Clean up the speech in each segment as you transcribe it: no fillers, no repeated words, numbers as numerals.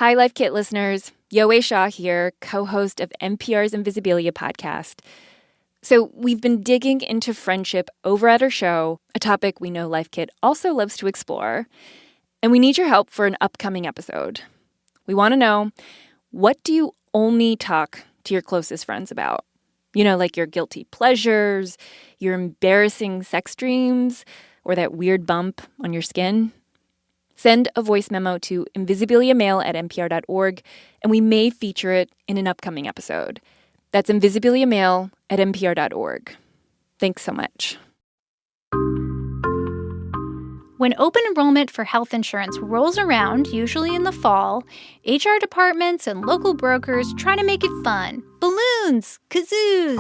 Hi, Life Kit listeners. Yowei Shaw here, co-host of NPR's Invisibilia podcast. So we've been digging into friendship over at our show, a topic we know Life Kit also loves to explore, and we need your help for an upcoming episode. We want to know, what do you only talk to your closest friends about? You know, like your guilty pleasures, your embarrassing sex dreams, or that weird bump on your skin? Send a voice memo to invisibiliamail@npr.org, and we may feature it in an upcoming episode. That's invisibiliamail@npr.org. Thanks so much. When open enrollment for health insurance rolls around, usually in the fall, HR departments and local brokers try to make it fun. Balloons, kazoos.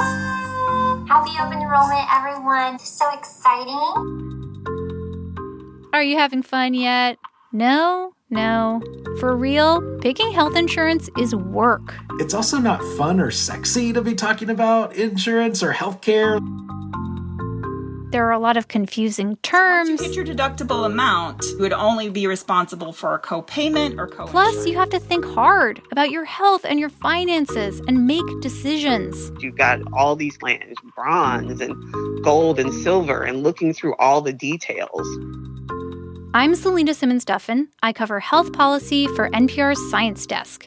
Happy open enrollment, everyone. So exciting. Are you having fun yet? No. For real, picking health insurance is work. It's also not fun or sexy to be talking about insurance or healthcare. There are a lot of confusing terms. So once you hit your deductible amount, you would only be responsible for a co-payment or co-insurance. Plus, you have to think hard about your health and your finances and make decisions. You've got all these plans, bronze and gold and silver, and looking through all the details. I'm Selena Simmons-Duffin. I cover health policy for NPR's Science Desk.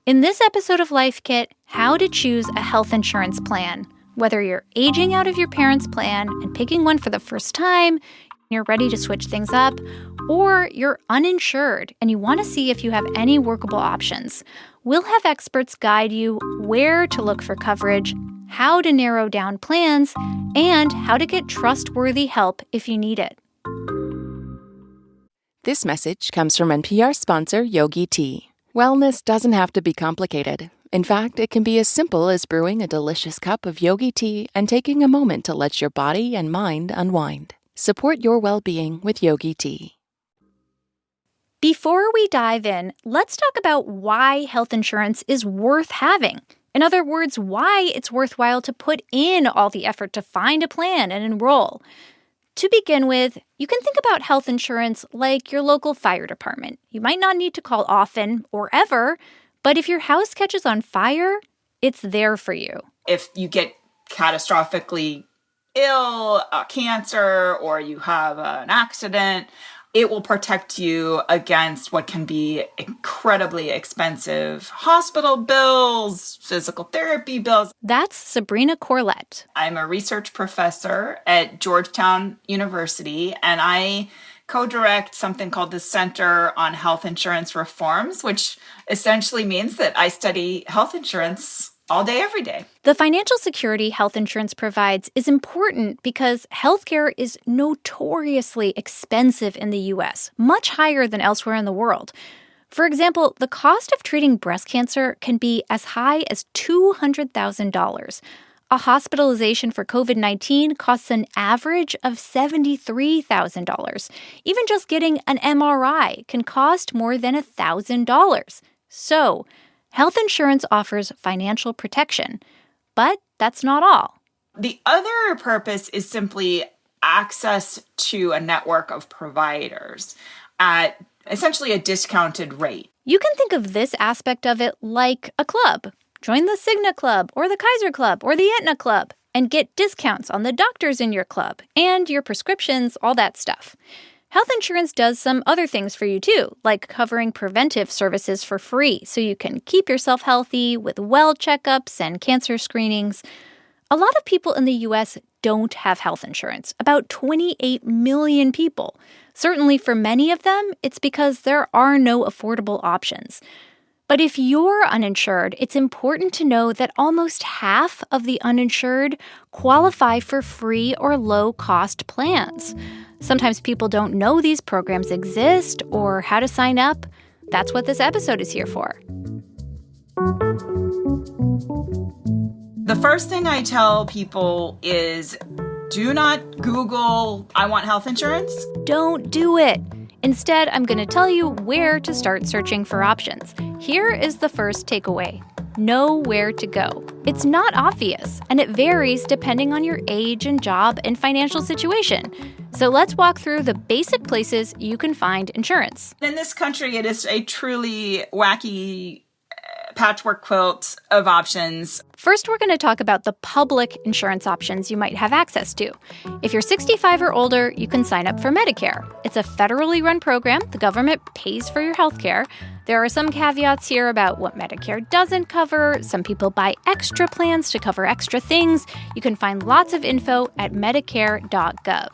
In this episode of Life Kit, how to choose a health insurance plan. Whether you're aging out of your parents' plan and picking one for the first time, you're ready to switch things up, or you're uninsured and you want to see if you have any workable options. We'll have experts guide you where to look for coverage, how to narrow down plans, and how to get trustworthy help if you need it. This message comes from NPR sponsor Yogi Tea. Wellness doesn't have to be complicated. In fact, it can be as simple as brewing a delicious cup of Yogi Tea and taking a moment to let your body and mind unwind. Support your well-being with Yogi Tea. Before we dive in, let's talk about why health insurance is worth having. In other words, why it's worthwhile to put in all the effort to find a plan and enroll. To begin with, you can think about health insurance like your local fire department. You might not need to call often or ever, but if your house catches on fire, it's there for you. If you get catastrophically ill, cancer, or you have an accident, it will protect you against what can be incredibly expensive hospital bills, physical therapy bills. That's Sabrina Corlett. I'm a research professor at Georgetown University, and I co-direct something called the Center on Health Insurance Reforms, which essentially means that I study health insurance all day, every day. The financial security health insurance provides is important because healthcare is notoriously expensive in the U.S., much higher than elsewhere in the world. For example, the cost of treating breast cancer can be as high as $200,000. A hospitalization for COVID-19 costs an average of $73,000. Even just getting an MRI can cost more than $1,000. So, health insurance offers financial protection, but that's not all. The other purpose is simply access to a network of providers at essentially a discounted rate. You can think of this aspect of it like a club. Join the Cigna Club or the Kaiser Club or the Aetna Club and get discounts on the doctors in your club and your prescriptions, all that stuff. Health insurance does some other things for you too, like covering preventive services for free so you can keep yourself healthy with well checkups and cancer screenings. A lot of people in the U.S. don't have health insurance, about 28 million people. Certainly for many of them, it's because there are no affordable options. But if you're uninsured, it's important to know that almost half of the uninsured qualify for free or low-cost plans. Sometimes people don't know these programs exist or how to sign up. That's what this episode is here for. The first thing I tell people is do not Google, I want health insurance. Don't do it. Instead, I'm going to tell you where to start searching for options. Here is the first takeaway. Know where to go. It's not obvious, and it varies depending on your age and job and financial situation. So let's walk through the basic places you can find insurance. In this country, it is a truly wacky patchwork quilt of options. First, we're going to talk about the public insurance options you might have access to. If you're 65 or older, you can sign up for Medicare. It's a federally run program. The government pays for your health care. There are some caveats here about what Medicare doesn't cover. Some people buy extra plans to cover extra things. You can find lots of info at medicare.gov.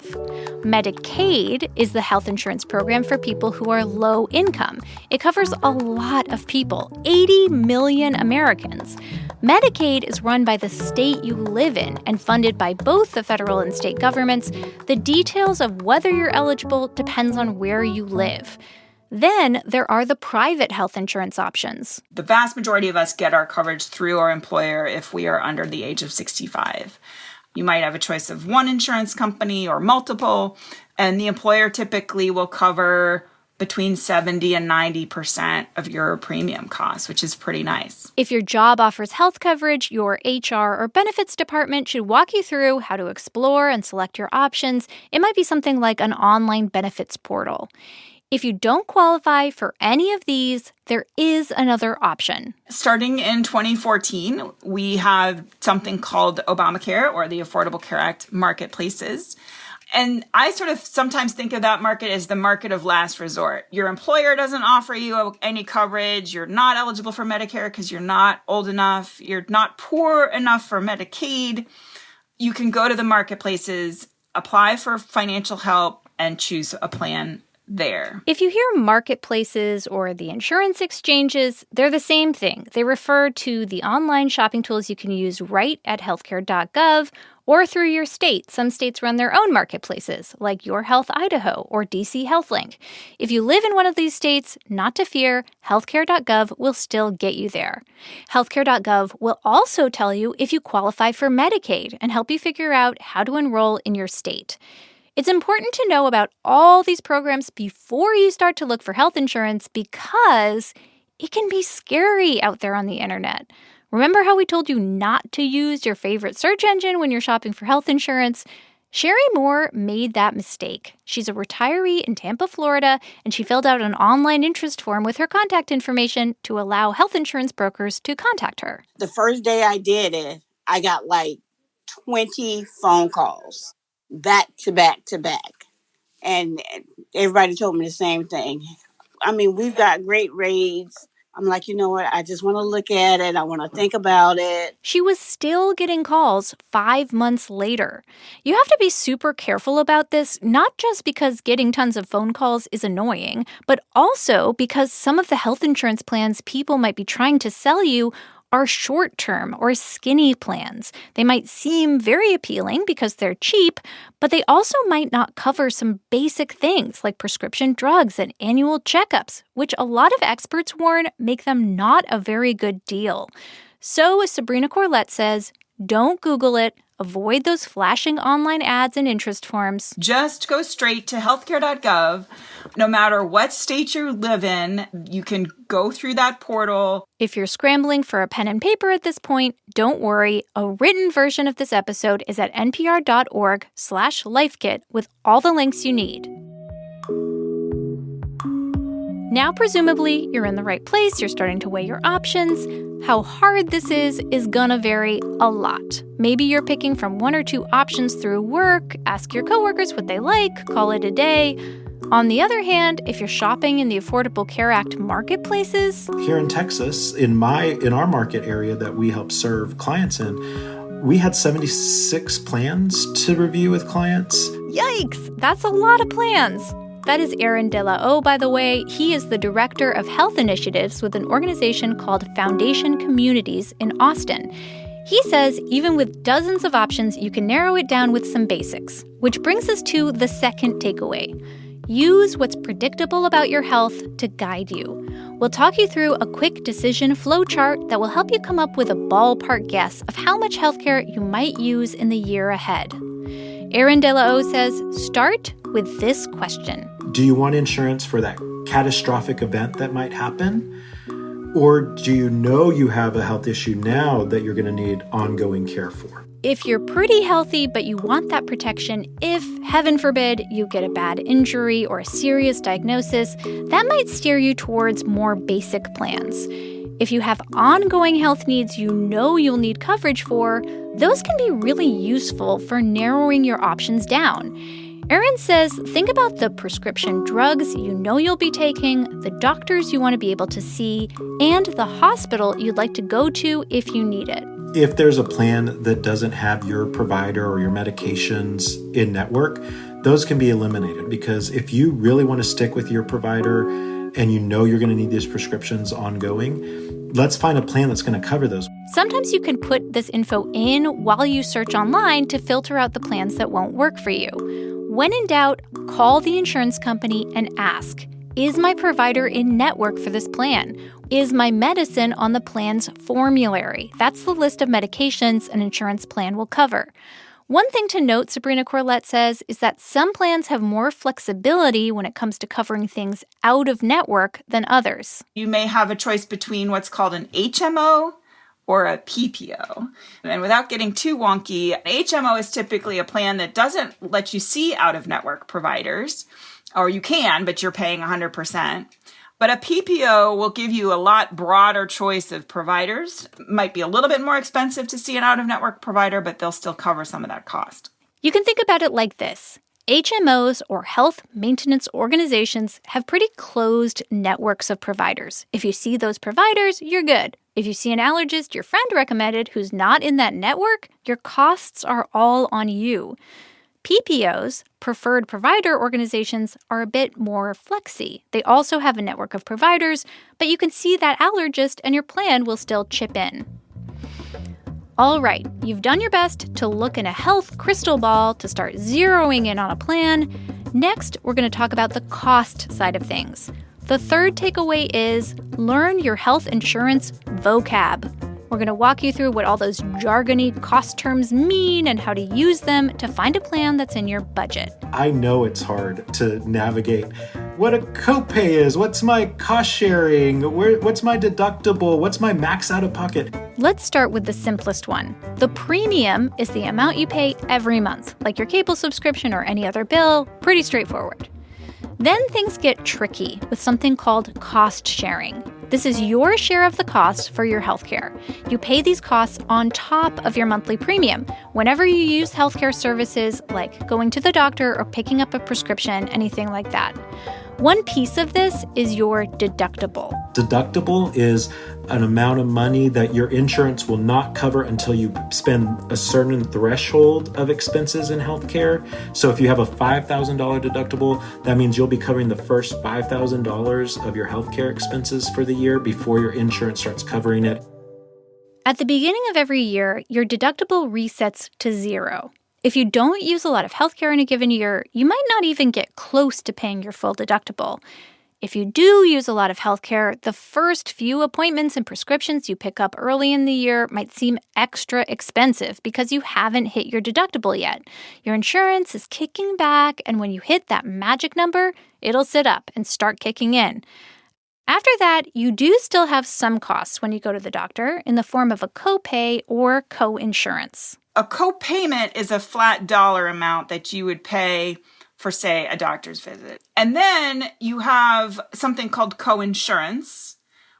Medicaid is the health insurance program for people who are low income. It covers a lot of people, 80 million Americans. Medicaid is run by the state you live in and funded by both the federal and state governments. The details of whether you're eligible depends on where you live. Then there are the private health insurance options. The vast majority of us get our coverage through our employer if we are under the age of 65. You might have a choice of one insurance company or multiple, and the employer typically will cover between 70 and 90% of your premium costs, which is pretty nice. If your job offers health coverage, your HR or benefits department should walk you through how to explore and select your options. It might be something like an online benefits portal. If you don't qualify for any of these, there is another option. Starting in 2014, we have something called Obamacare, or the Affordable Care Act marketplaces. And I sort of sometimes think of that market as the market of last resort. Your employer doesn't offer you any coverage. You're not eligible for Medicare because you're not old enough. You're not poor enough for Medicaid. You can go to the marketplaces, apply for financial help, and choose a plan there. If you hear marketplaces or the insurance exchanges, they're the same thing. They refer to the online shopping tools you can use right at healthcare.gov or through your state. Some states run their own marketplaces, like Your Health Idaho or DC HealthLink. If you live in one of these states, not to fear, healthcare.gov will still get you there. Healthcare.gov will also tell you if you qualify for Medicaid and help you figure out how to enroll in your state. It's important to know about all these programs before you start to look for health insurance because it can be scary out there on the internet. Remember how we told you not to use your favorite search engine when you're shopping for health insurance? Sherry Moore made that mistake. She's a retiree in Tampa, Florida, and she filled out an online interest form with her contact information to allow health insurance brokers to contact her. The first day I did it, I got like 20 phone calls. Back to back to back. And everybody told me the same thing. I mean, we've got great rates. I'm like, you know what? I just want to look at it. I want to think about it. She was still getting calls 5 months later. You have to be super careful about this, not just because getting tons of phone calls is annoying, but also because some of the health insurance plans people might be trying to sell you are short-term or skinny plans. They might seem very appealing because they're cheap, but they also might not cover some basic things like prescription drugs and annual checkups, which a lot of experts warn make them not a very good deal. So, as Sabrina Corlett says, don't Google it. Avoid those flashing online ads and interest forms. Just go straight to healthcare.gov. No matter what state you live in, you can go through that portal. If you're scrambling for a pen and paper at this point, don't worry. A written version of this episode is at npr.org/lifekit with all the links you need. Now, presumably, you're in the right place. You're starting to weigh your options. How hard this is gonna vary a lot. Maybe you're picking from one or two options through work. Ask your coworkers what they like. Call it a day. On the other hand, if you're shopping in the Affordable Care Act marketplaces... Here in Texas, in our market area that we help serve clients in, we had 76 plans to review with clients. Yikes! That's a lot of plans. That is Aaron De La O, by the way. He is the director of health initiatives with an organization called Foundation Communities in Austin. He says even with dozens of options, you can narrow it down with some basics, which brings us to the second takeaway. Use what's predictable about your health to guide you. We'll talk you through a quick decision flow chart that will help you come up with a ballpark guess of how much healthcare you might use in the year ahead. Aaron De La O says, start with this question. Do you want insurance for that catastrophic event that might happen? Or do you know you have a health issue now that you're going to need ongoing care for? If you're pretty healthy but you want that protection, if, heaven forbid, you get a bad injury or a serious diagnosis, that might steer you towards more basic plans. If you have ongoing health needs you know you'll need coverage for, those can be really useful for narrowing your options down. Erin says think about the prescription drugs you know you'll be taking, the doctors you want to be able to see, and the hospital you'd like to go to if you need it. If there's a plan that doesn't have your provider or your medications in network, those can be eliminated, because if you really want to stick with your provider and you know you're going to need these prescriptions ongoing, let's find a plan that's going to cover those. Sometimes you can put this info in while you search online to filter out the plans that won't work for you. When in doubt, call the insurance company and ask, is my provider in network for this plan? Is my medicine on the plan's formulary? That's the list of medications an insurance plan will cover. One thing to note, Sabrina Corlett says, is that some plans have more flexibility when it comes to covering things out of network than others. You may have a choice between what's called an HMO or a PPO. And without getting too wonky, an HMO is typically a plan that doesn't let you see out-of-network providers, or you can, but you're paying 100%. But a PPO will give you a lot broader choice of providers. It might be a little bit more expensive to see an out-of-network provider, but they'll still cover some of that cost. You can think about it like this. HMOs, or health maintenance organizations, have pretty closed networks of providers. If you see those providers, you're good. If you see an allergist your friend recommended who's not in that network, your costs are all on you. PPOs, preferred provider organizations, are a bit more flexy. They also have a network of providers, but you can see that allergist and your plan will still chip in. All right, you've done your best to look in a health crystal ball to start zeroing in on a plan. Next, we're going to talk about the cost side of things. The third takeaway is learn your health insurance vocab. We're going to walk you through what all those jargony cost terms mean and how to use them to find a plan that's in your budget. I know it's hard to navigate what a copay is, what's my cost sharing, what's my deductible, what's my max out of pocket. Let's start with the simplest one. The premium is the amount you pay every month, like your cable subscription or any other bill. Pretty straightforward. Then things get tricky with something called cost sharing. This is your share of the cost for your healthcare. You pay these costs on top of your monthly premium whenever you use healthcare services like going to the doctor or picking up a prescription, anything like that. One piece of this is your deductible. Deductible is an amount of money that your insurance will not cover until you spend a certain threshold of expenses in healthcare. So if you have a $5,000 deductible, that means you'll be covering the first $5,000 of your healthcare expenses for the year before your insurance starts covering it. At the beginning of every year, your deductible resets to zero. If you don't use a lot of healthcare in a given year, you might not even get close to paying your full deductible. If you do use a lot of healthcare, the first few appointments and prescriptions you pick up early in the year might seem extra expensive because you haven't hit your deductible yet. Your insurance is kicking back, and when you hit that magic number, it'll sit up and start kicking in. After that, you do still have some costs when you go to the doctor in the form of a copay or co-insurance. A copayment is a flat dollar amount that you would pay for, say, a doctor's visit. And then you have something called coinsurance.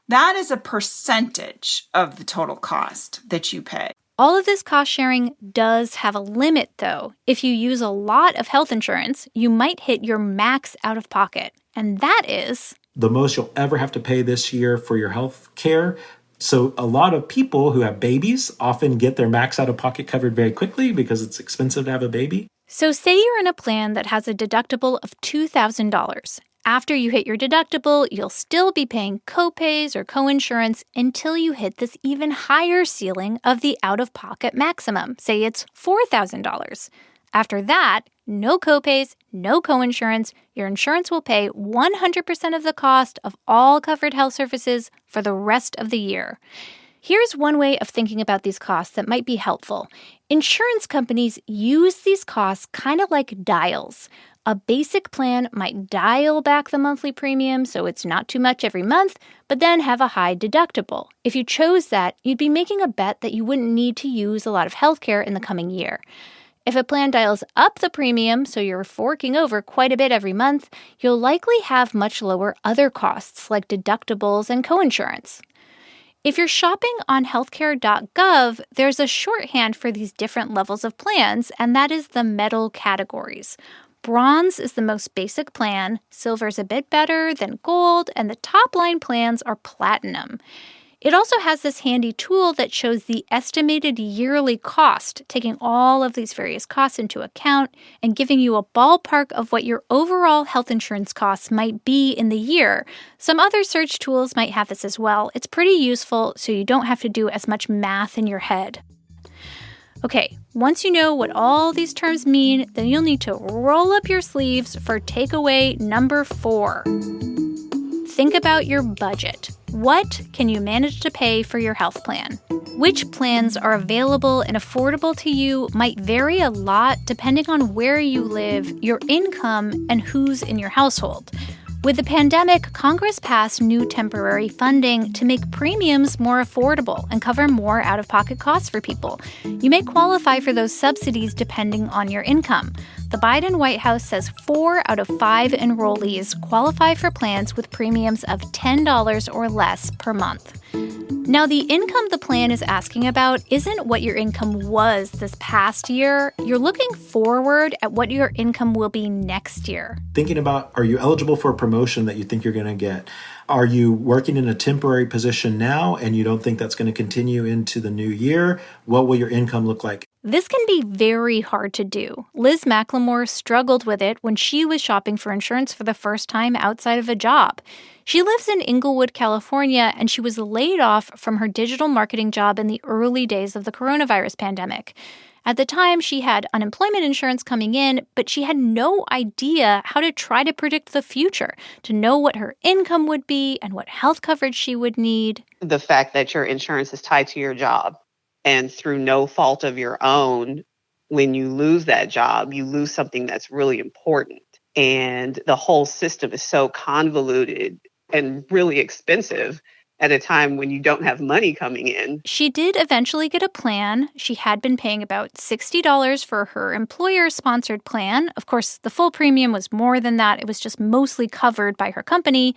That is a percentage of the total cost that you pay. All of this cost sharing does have a limit, though. If you use a lot of health insurance, you might hit your max out of pocket. And that is the most you'll ever have to pay this year for your health care. So a lot of people who have babies often get their max out of pocket covered very quickly because it's expensive to have a baby. So say you're in a plan that has a deductible of $2,000. After you hit your deductible, you'll still be paying copays or coinsurance until you hit this even higher ceiling of the out-of-pocket maximum. Say it's $4,000. After that, no copays, no coinsurance. Your insurance will pay 100% of the cost of all covered health services for the rest of the year. Here's one way of thinking about these costs that might be helpful. Insurance companies use these costs kind of like dials. A basic plan might dial back the monthly premium so it's not too much every month, but then have a high deductible. If you chose that, you'd be making a bet that you wouldn't need to use a lot of healthcare in the coming year. If a plan dials up the premium, so you're forking over quite a bit every month, you'll likely have much lower other costs like deductibles and coinsurance. If you're shopping on healthcare.gov, there's a shorthand for these different levels of plans, and that is the metal categories. Bronze is the most basic plan, silver's a bit better than gold, and the top line plans are platinum. It also has this handy tool that shows the estimated yearly cost, taking all of these various costs into account and giving you a ballpark of what your overall health insurance costs might be in the year. Some other search tools might have this as well. It's pretty useful, so you don't have to do as much math in your head. Okay, once you know what all these terms mean, then you'll need to roll up your sleeves for takeaway number 4. Think about your budget. What can you manage to pay for your health plan? Which plans are available and affordable to you might vary a lot depending on where you live, your income, and who's in your household. With the pandemic, Congress passed new temporary funding to make premiums more affordable and cover more out-of-pocket costs for people. You may qualify for those subsidies depending on your income. The Biden White House says 4 out of 5 enrollees qualify for plans with premiums of $10 or less per month. Now, the income the plan is asking about isn't what your income was this past year. You're looking forward at what your income will be next year. Thinking about, are you eligible for a promotion that you think you're going to get? Are you working in a temporary position now and you don't think that's going to continue into the new year? What will your income look like? This can be very hard to do. Liz McLemore struggled with it when she was shopping for insurance for the first time outside of a job. She lives in Inglewood, California, and she was laid off from her digital marketing job in the early days of the coronavirus pandemic. At the time, she had unemployment insurance coming in, but she had no idea how to try to predict the future, to know what her income would be and what health coverage she would need. The fact that your insurance is tied to your job, and through no fault of your own, when you lose that job, you lose something that's really important. And the whole system is so convoluted and really expensive at a time when you don't have money coming in. She did eventually get a plan. She had been paying about $60 for her employer-sponsored plan. Of course, the full premium was more than that. It was just mostly covered by her company.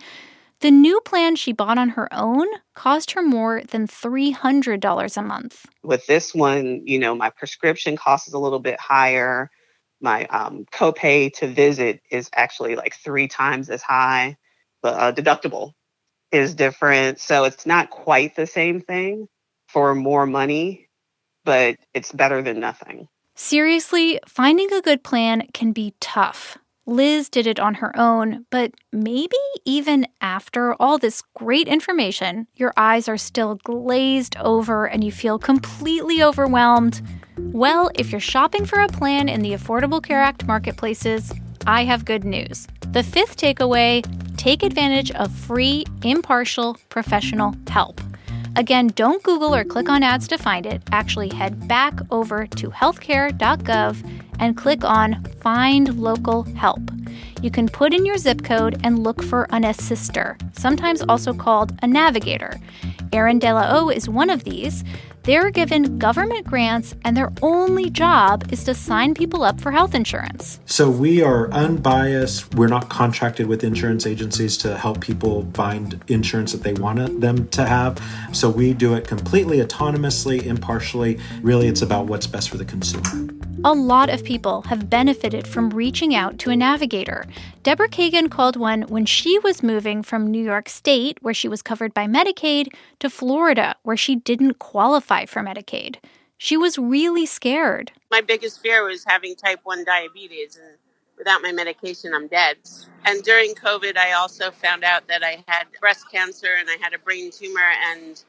The new plan she bought on her own cost her more than $300 a month. With this one, my prescription cost is a little bit higher. My copay to visit is actually like 3 times as high. The deductible is different. So it's not quite the same thing for more money, but it's better than nothing. Seriously, finding a good plan can be tough. Liz did it on her own, but maybe even after all this great information, your eyes are still glazed over and you feel completely overwhelmed. Well, if you're shopping for a plan in the Affordable Care Act marketplaces, I have good news. The 5th takeaway, take advantage of free, impartial, professional help. Again, don't Google or click on ads to find it. Actually, head back over to healthcare.gov and click on Find Local Help. You can put in your zip code and look for an assister, sometimes also called a navigator. Erin De La O is one of these. They're given government grants, and their only job is to sign people up for health insurance. So we are unbiased. We're not contracted with insurance agencies to help people find insurance that they want them to have. So we do it completely autonomously, impartially. Really, it's about what's best for the consumer. A lot of people have benefited from reaching out to a navigator. Deborah Kagan called one when she was moving from New York State, where she was covered by Medicaid, to Florida, where she didn't qualify for Medicaid. She was really scared. My biggest fear was having type 1 diabetes, and without my medication, I'm dead. And during COVID, I also found out that I had breast cancer and I had a brain tumor, and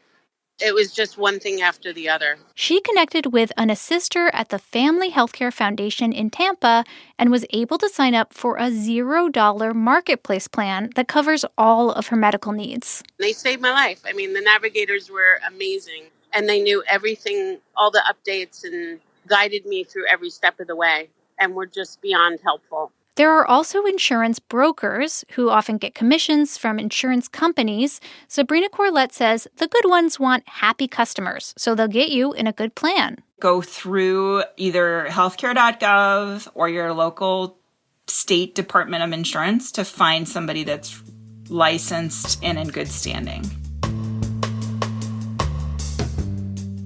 it was just one thing after the other. She connected with an assister at the Family Healthcare Foundation in Tampa and was able to sign up for a $0 marketplace plan that covers all of her medical needs. They saved my life. I mean, the navigators were amazing, and they knew everything, all the updates, and guided me through every step of the way, and were just beyond helpful. There are also insurance brokers who often get commissions from insurance companies. Sabrina Corlett says the good ones want happy customers, so they'll get you in a good plan. Go through either healthcare.gov or your local state Department of Insurance to find somebody that's licensed and in good standing.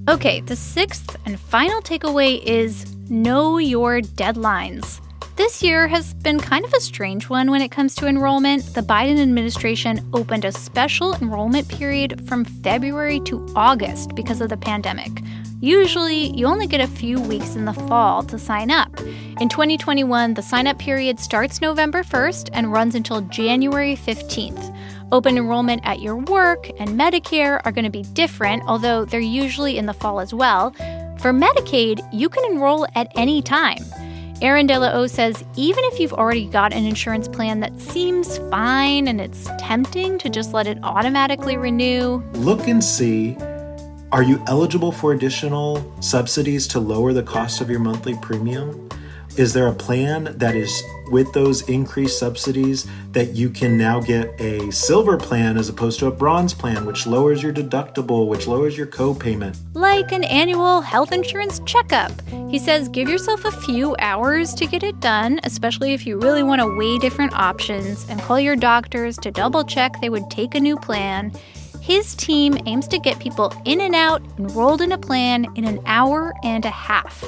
Okay, the sixth and final takeaway is know your deadlines. This year has been kind of a strange one when it comes to enrollment. The Biden administration opened a special enrollment period from February to August because of the pandemic. Usually, you only get a few weeks in the fall to sign up. In 2021, the sign-up period starts November 1st and runs until January 15th. Open enrollment at your work and Medicare are going to be different, although they're usually in the fall as well. For Medicaid, you can enroll at any time. Erin De La O says even if you've already got an insurance plan that seems fine and it's tempting to just let it automatically renew, look and see, are you eligible for additional subsidies to lower the cost of your monthly premium? Is there a plan that is with those increased subsidies that you can now get a silver plan as opposed to a bronze plan, which lowers your deductible, which lowers your co-payment? like an annual health insurance checkup. He says give yourself a few hours to get it done, especially if you really want to weigh different options and call your doctors to double check they would take a new plan. His team aims to get people in and out, enrolled in a plan in an hour and a half.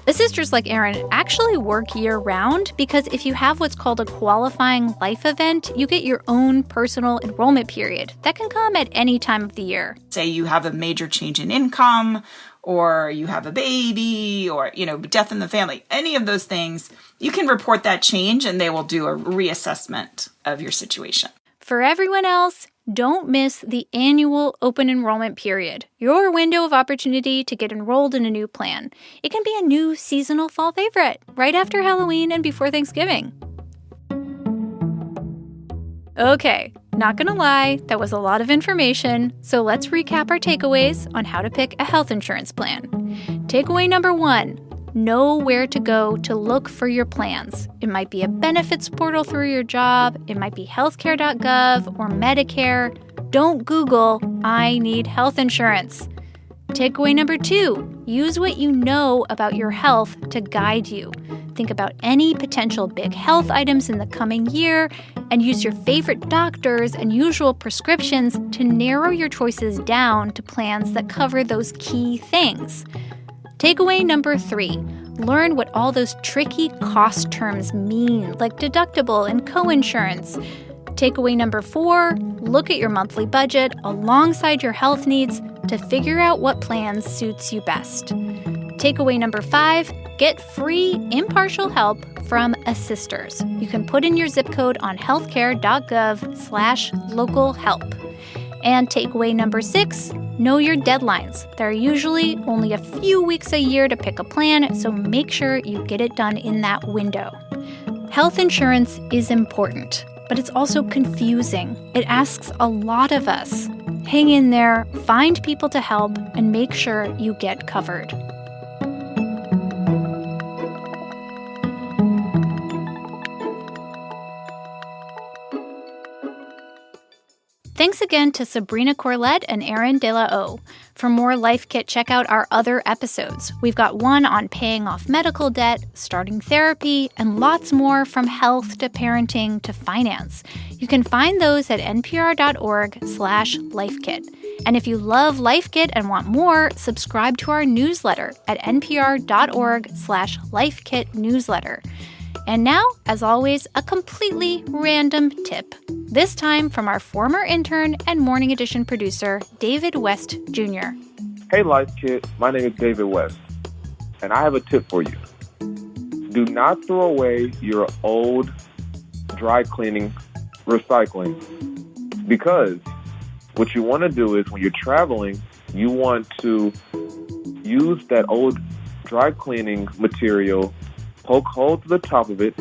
The sisters like Erin actually work year-round because if you have what's called a qualifying life event, you get your own personal enrollment period. That can come at any time of the year. Say you have a major change in income, or you have a baby, or, death in the family. Any of those things, you can report that change and they will do a reassessment of your situation. For everyone else, don't miss the annual open enrollment period, your window of opportunity to get enrolled in a new plan. It can be a new seasonal fall favorite, right after Halloween and before Thanksgiving. Okay, not gonna lie, that was a lot of information, so let's recap our takeaways on how to pick a health insurance plan. Takeaway number 1. Know where to go to look for your plans. It might be a benefits portal through your job, it might be healthcare.gov or Medicare. Don't Google, I need health insurance. Takeaway number 2, use what you know about your health to guide you. Think about any potential big health items in the coming year and use your favorite doctors and usual prescriptions to narrow your choices down to plans that cover those key things. Takeaway number 3, learn what all those tricky cost terms mean, like deductible and coinsurance. Takeaway number 4, look at your monthly budget alongside your health needs to figure out what plan suits you best. Takeaway number 5, get free impartial help from assisters. You can put in your zip code on healthcare.gov/local help. And takeaway number 6, know your deadlines. There are usually only a few weeks a year to pick a plan, so make sure you get it done in that window. Health insurance is important, but it's also confusing. It asks a lot of us. Hang in there, find people to help, and make sure you get covered. Thanks again to Sabrina Corlett and Erin De La O. For more Life Kit, check out our other episodes. We've got one on paying off medical debt, starting therapy, and lots more from health to parenting to finance. You can find those at npr.org/lifekit. And if you love Life Kit and want more, subscribe to our newsletter at npr.org/lifekit newsletter. And now, as always, a completely random tip. This time from our former intern and Morning Edition producer, David West Jr. Hey, Life Kit. My name is David West, and I have a tip for you. Do not throw away your old dry cleaning recycling, because what you want to do is when you're traveling, you want to use that old dry cleaning material, poke holes to the top of it.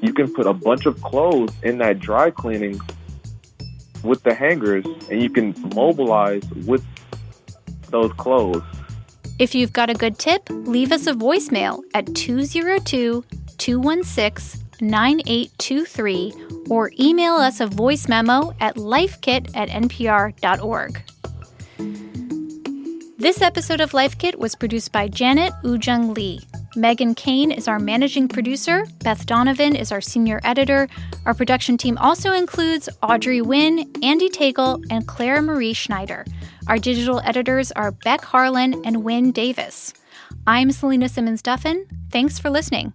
You can put a bunch of clothes in that dry cleaning with the hangers, and you can mobilize with those clothes. If you've got a good tip, leave us a voicemail at 202-216 888-9823 or email us a voice memo at lifekit@npr.org. This episode of Life Kit was produced by Janet Ujung Lee. Megan Kane is our managing producer. Beth Donovan is our senior editor. Our production team also includes Audrey Wynn, Andy Tagle, and Claire Marie Schneider. Our digital editors are Beck Harlan and Wynn Davis. I'm Selena Simmons-Duffin. Thanks for listening.